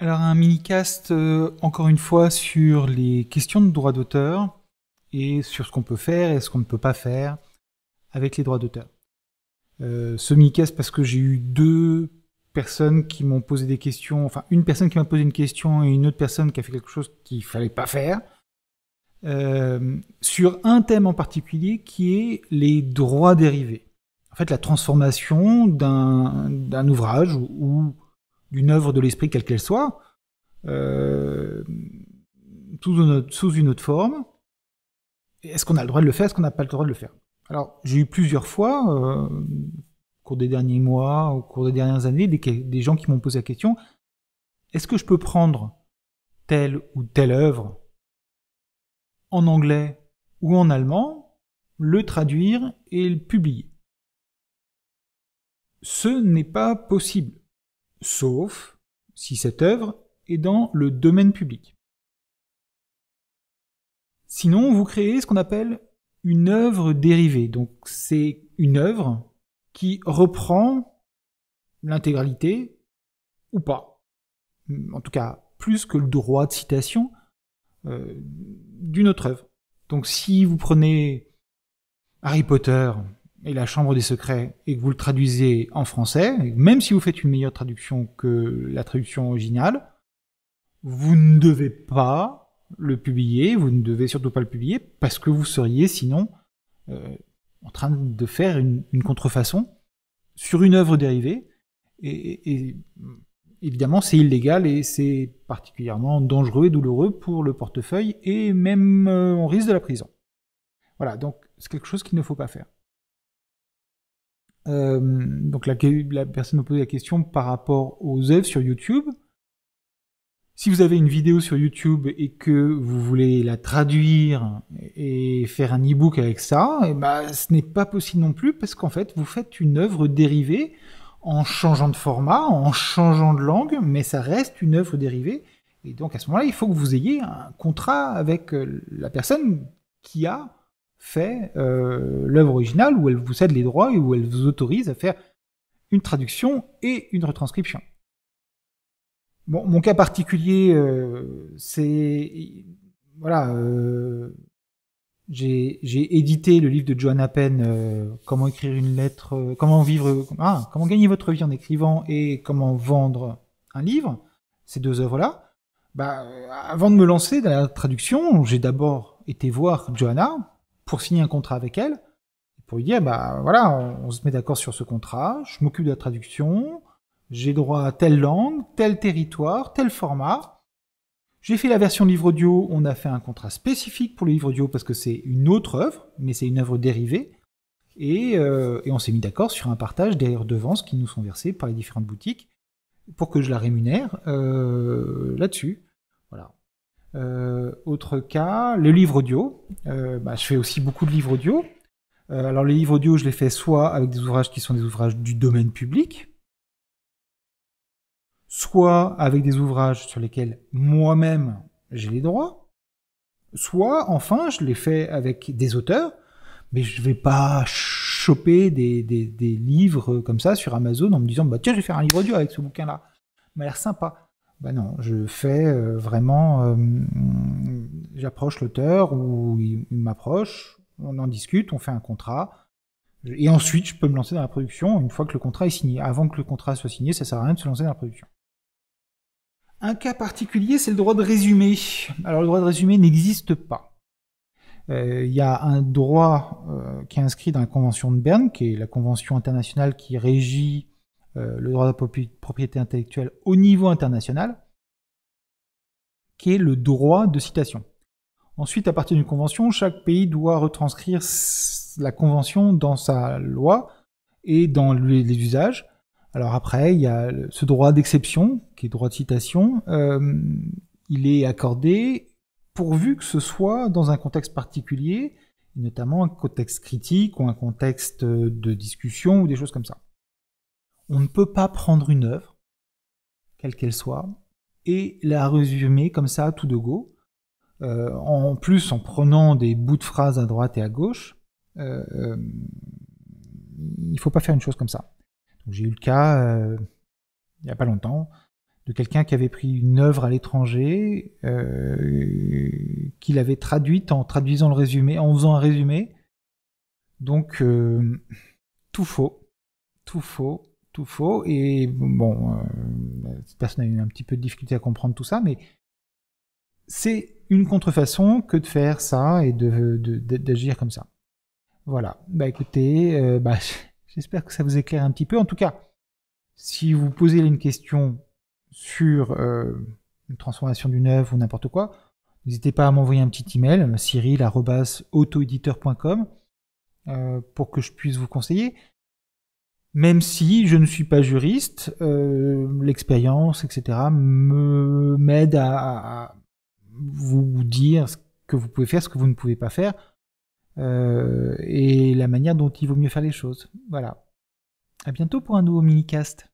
Alors un mini-cast, encore une fois, sur les questions de droit d'auteur et sur ce qu'on peut faire et ce qu'on ne peut pas faire avec les droits d'auteur. Ce mini-cast parce que j'ai eu deux personnes qui m'ont posé des questions, enfin une personne qui m'a posé une question et une autre personne qui a fait quelque chose qu'il fallait pas faire, sur un thème en particulier qui est les droits dérivés. En fait, la transformation d'un ouvrage ou d'une œuvre de l'esprit quelle qu'elle soit, euh, sous une autre forme. Est-ce qu'on a le droit de le faire? Est-ce qu'on n'a pas le droit de le faire? Alors, j'ai eu plusieurs fois, au cours des derniers mois, au cours des dernières années, des gens qui m'ont posé la question, est-ce que je peux prendre telle ou telle œuvre en anglais ou en allemand, le traduire et le publier? Ce n'est pas possible, sauf si cette œuvre est dans le domaine public. Sinon, vous créez ce qu'on appelle une œuvre dérivée. Donc, c'est une œuvre qui reprend l'intégralité ou pas. En tout cas, plus que le droit de citation d'une autre œuvre. Donc, si vous prenez Harry Potter et la Chambre des Secrets et que vous le traduisez en français, même si vous faites une meilleure traduction que la traduction originale, vous ne devez pas le publier, vous ne devez surtout pas le publier parce que vous seriez sinon en train de faire une contrefaçon sur une œuvre dérivée et évidemment c'est illégal et c'est particulièrement dangereux et douloureux pour le portefeuille et même on risque de la prison. Voilà, donc c'est quelque chose qu'il ne faut pas faire. Donc la personne me posait la question par rapport aux œuvres sur YouTube. Si vous avez une vidéo sur YouTube et que vous voulez la traduire et faire un e-book avec ça, et ben, ce n'est pas possible non plus parce qu'en fait, vous faites une œuvre dérivée en changeant de format, en changeant de langue, mais ça reste une œuvre dérivée. Et donc à ce moment-là, il faut que vous ayez un contrat avec la personne qui a fait l'œuvre originale, où elle vous cède les droits et où elle vous autorise à faire une traduction et une retranscription. Bon, mon cas particulier, c'est voilà, j'ai édité le livre de Joanna Penn, comment écrire une lettre, comment gagner votre vie en écrivant et comment vendre un livre. Ces deux œuvres-là. Bah, avant de me lancer dans la traduction, j'ai d'abord été voir Joanna pour signer un contrat avec elle, pour lui dire bah voilà, on se met d'accord sur ce contrat, je m'occupe de la traduction. J'ai droit à telle langue, tel territoire, tel format. J'ai fait la version livre audio, on a fait un contrat spécifique pour le livre audio parce que c'est une autre œuvre, mais c'est une œuvre dérivée. Et on s'est mis d'accord sur un partage des redevances qui nous sont versées par les différentes boutiques pour que je la rémunère là-dessus. Voilà. Autre cas, le livre audio. Je fais aussi beaucoup de livres audio. Alors les livres audio, je les fais soit avec des ouvrages qui sont des ouvrages du domaine public, soit avec des ouvrages sur lesquels moi-même j'ai les droits, soit enfin je les fais avec des auteurs, mais je vais pas choper des livres comme ça sur Amazon en me disant bah tiens je vais faire un livre audio avec ce bouquin-là, il m'a l'air sympa. Bah non, je fais vraiment, j'approche l'auteur ou il m'approche, on en discute, on fait un contrat. Et ensuite, je peux me lancer dans la production une fois que le contrat est signé. Avant que le contrat soit signé, ça sert à rien de se lancer dans la production. Un cas particulier, c'est le droit de résumé. Alors le droit de résumé n'existe pas. Il y a un droit qui est inscrit dans la Convention de Berne, qui est la convention internationale qui régit le droit de la propriété intellectuelle au niveau international, qui est le droit de citation. Ensuite, à partir d'une convention, chaque pays doit retranscrire la convention dans sa loi et dans les usages. Alors après, il y a ce droit d'exception, qui est le droit de citation. Il est accordé pourvu que ce soit dans un contexte particulier, notamment un contexte critique ou un contexte de discussion ou des choses comme ça. On ne peut pas prendre une œuvre, quelle qu'elle soit, et la résumer comme ça, tout de go. En plus, en prenant des bouts de phrases à droite et à gauche, il ne faut pas faire une chose comme ça. J'ai eu le cas, il n'y a pas longtemps, de quelqu'un qui avait pris une œuvre à l'étranger, qu'il avait traduite en traduisant le résumé, en faisant un résumé. Donc, tout faux, tout faux, tout faux. Et bon, cette personne a eu un petit peu de difficulté à comprendre tout ça, mais c'est une contrefaçon que de faire ça et d'agir comme ça. Voilà. Bah écoutez, j'espère que ça vous éclaire un petit peu. En tout cas, si vous posez une question sur une transformation d'une œuvre ou n'importe quoi, n'hésitez pas à m'envoyer un petit email, cyril@autoediteur.com, pour que je puisse vous conseiller. Même si je ne suis pas juriste, l'expérience, etc., m'aide à vous dire ce que vous pouvez faire, ce que vous ne pouvez pas faire, et la manière dont il vaut mieux faire les choses. Voilà. À bientôt pour un nouveau mini-cast.